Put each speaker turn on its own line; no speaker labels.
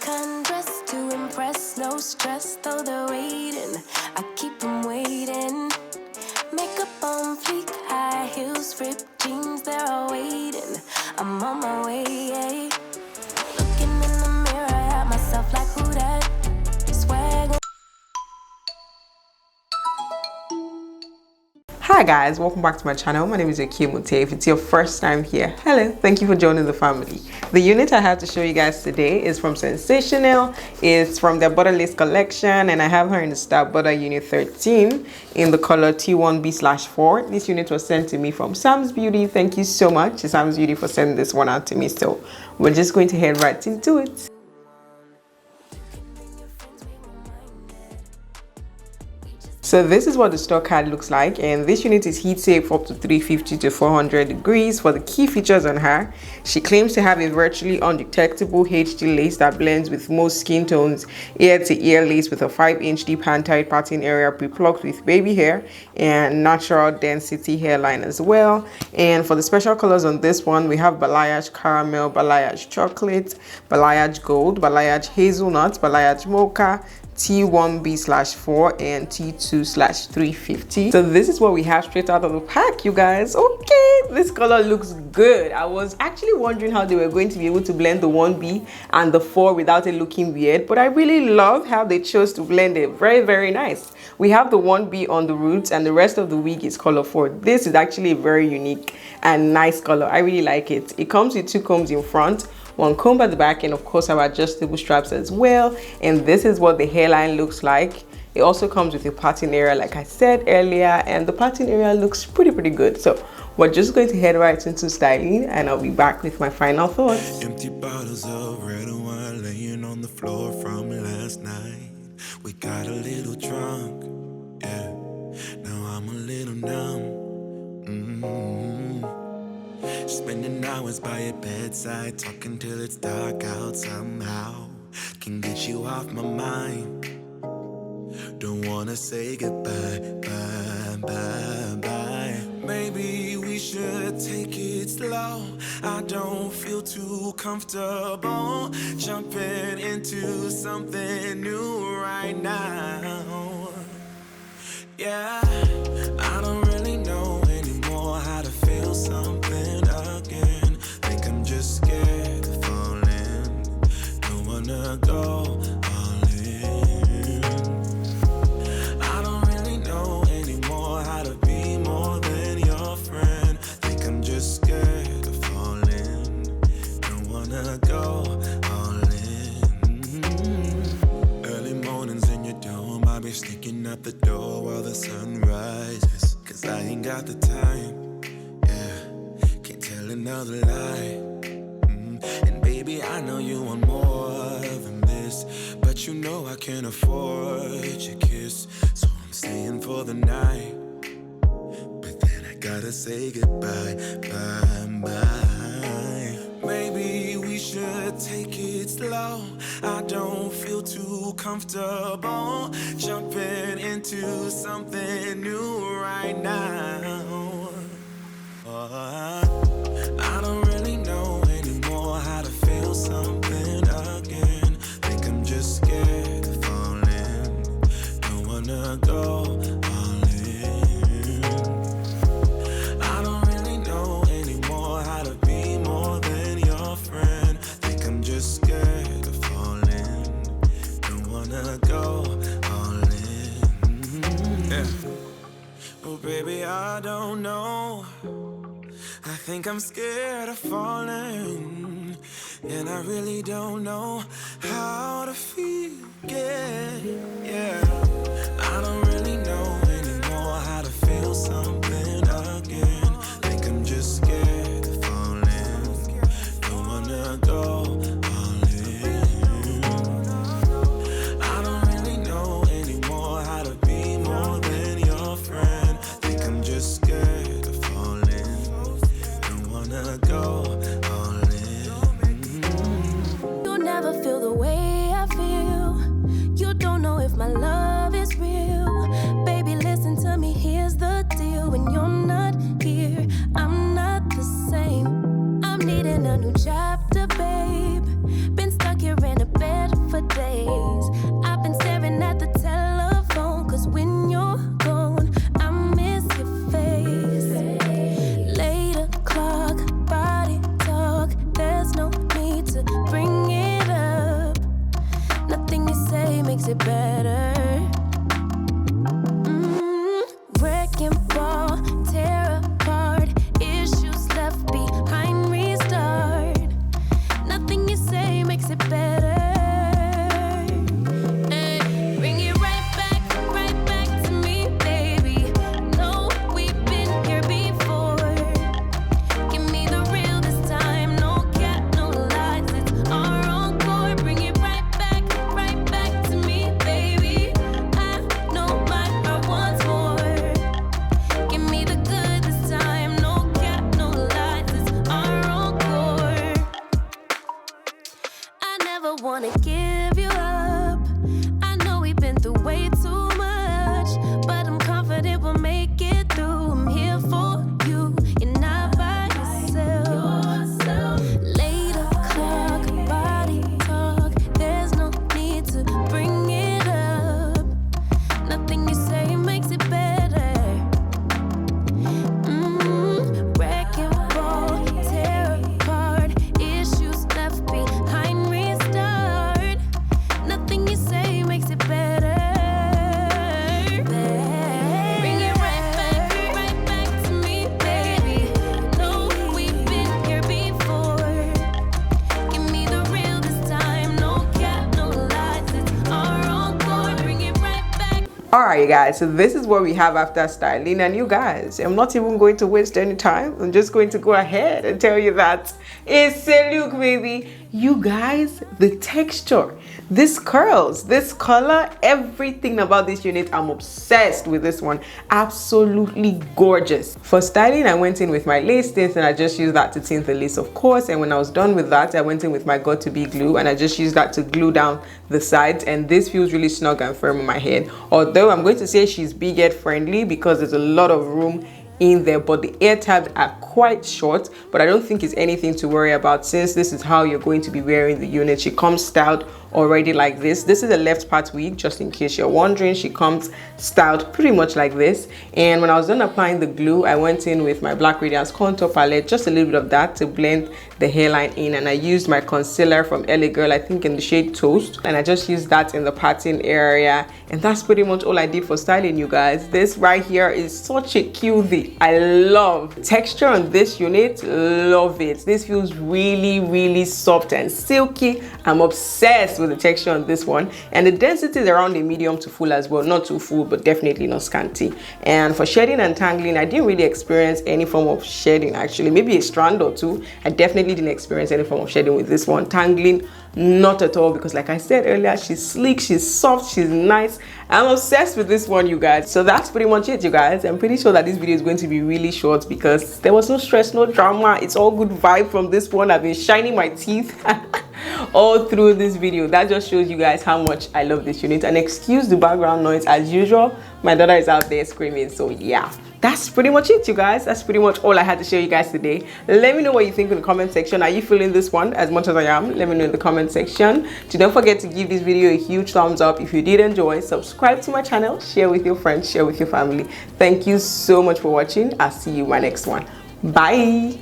undress to impress, no stress, though they're waiting. I keep them waiting. Makeup on fleek, high heels, ripped jeans, they're all waiting. I'm on my way, yeah. Looking in the mirror at myself like who that? Swag.
Hi guys, welcome back to my channel. My name is Okemute. If it's your first time here, hello, thank you for joining the family. The unit I have to show you guys today is from Sensationnel. It's from their Butta Lace collection, and I have her in the style Butta Unit 13 in the color T1B/4. This unit was sent to me from Samsbeauty. Thank you so much to Samsbeauty for sending this one out to me. So we're just going to head right into it. So this is what the stock card looks like, and this unit is heat safe up to 350 to 400 degrees. For the key features on her, she claims to have a virtually undetectable HD lace that blends with most skin tones, ear-to-ear lace with a 5-inch deep hand-tied parting area pre-plucked with baby hair and natural density hairline as well. And for the special colors on this one, we have balayage caramel, balayage chocolate, balayage gold, balayage hazelnut, balayage mocha, T1B/4 and T2/350. So this is what we have straight out of the pack, you guys. Okay, this color looks good. I was actually wondering how they were going to be able to blend the 1B and the 4 without it looking weird, but I really love how they chose to blend it. Very nice. We have the 1B on the roots and the rest of the wig is color 4. This is actually a very unique and nice color. I really like it. It comes with 2 combs in front, 1 comb at the back, and of course our adjustable straps as well. And this is what the hairline looks like. It also comes with a parting area like I said earlier, and the parting area looks pretty good. So we're just going to head right into styling, and I'll be back with my final thoughts.
Empty bottles of red wine laying on the floor from last night. We got a little drunk, yeah. Now I'm a little numb. Spending hours by your bedside, talking till it's dark out somehow. Can get you off my mind. Don't wanna say goodbye, bye. Maybe we should take it slow. I don't feel too comfortable jumping into something new right now. Yeah, I don't really know anymore how to feel something again. Think I'm just scared of falling. Don't wanna go all in. I don't really know anymore how to be more than your friend. Think I'm just scared of falling. Don't wanna go all in. Early mornings in your dome, I'll be sneaking out the door while the sun rises. Cause I ain't got the time. Another lie. And baby, I know you want more than this, but you know I can't afford your kiss. So I'm staying for the night, but then I gotta say goodbye, bye. Maybe we should take it slow. I don't feel too comfortable jumping into something new right now. I don't really know anymore how to feel something again. Think I'm just scared of falling. Don't wanna go all in. I don't really know anymore how to be more than your friend. Think I'm just scared of falling. Don't wanna go all in. Yeah. Oh baby, I don't know. I think I'm scared of falling, and I really don't know how to feel again. Yeah, I don't really know anymore how to feel something again. Think I'm just scared of falling. Don't wanna go all in. I don't really know anymore how to be more than your friend. Think I'm just scared of falling. Go all in.
You'll never feel the way I feel. You don't know if my love is real. Baby, listen to me, here's the deal. When you're not here, I'm not the same. I'm needing a new chapter, babe. Been stuck here in a bed it better. Wrecking ball, tear apart, issues left behind, restart. Nothing you say makes it better. Hey, bring it right back to me, baby. No, we've been here before. Give me the real this time, no cap, no lies. It's our encore. Bring it right back to me, baby. I know my heart wants more. Give me the good this time, no cap, no lies. It's our encore. I never wanna give you up. I know we've been through way too much, but I'm confident we'll make it through. I'm here for you, you're not by yourself. Later clock, body talk. There's no need to bring it up. Nothing you say makes it better. Wrecking ball, tear apart, issues left behind, restart. Nothing you say makes it better. Bring it right back to me, baby. No, we've been here before. Give me the real this time, no cap, no lies. It's our encore. Bring it right back.
Alright, you guys, so this is what we have after styling. And you guys, I'm not even going to waste any time. I'm just going to go ahead and tell you that it's a look, baby. You guys, the texture, this curls, this color, everything about this unit, I'm obsessed with this one. Absolutely gorgeous. For styling, I went in with my lace tint and I just used that to tint the lace, of course. And when I was done with that, I went in with my got2b glue and I just used that to glue down the sides. And this feels really snug and firm on my head. Although I'm going to say she's big head friendly because there's a lot of room in there, but the ear tabs are quite short, but I don't think it's anything to worry about since this is how you're going to be wearing the unit. She comes styled already like this. This is a left part wig, just in case you're wondering. She comes styled pretty much like this. And when I was done applying the glue, I went in with my black radiance contour palette, just a little bit of that to blend the hairline in, and I used my concealer from LA Girl, I think in the shade Toast, and I just used that in the parting area. And that's pretty much all I did for styling, you guys. This right here is such a cutie. I love texture on this unit, love it. This feels really soft and silky. I'm obsessed with the texture on this one, and the density is around a medium to full as well, not too full but definitely not scanty. And for shedding and tangling, I didn't really experience any form of shedding, actually, maybe a strand or two. I definitely didn't experience any form of shedding with this one. Tangling, not at all, because like I said earlier, she's sleek, she's soft, she's nice. I'm obsessed with this one, you guys. So that's pretty much it, you guys. I'm pretty sure that this video is going to be really short because there was no stress, no drama. It's all good vibe from this one. I've been shining my teeth all through this video. That just shows you guys how much I love this unit. And excuse the background noise, as usual, my daughter is out there screaming. So yeah, that's pretty much it, you guys. That's pretty much all I had to show you guys today. Let me know what you think in the comment section. Are you feeling this one as much as I am? Let me know in the comment section. So don't forget to give this video a huge thumbs up if you did enjoy. Subscribe to my channel, share with your friends, share with your family. Thank you so much for watching. I'll see you in my next one. Bye.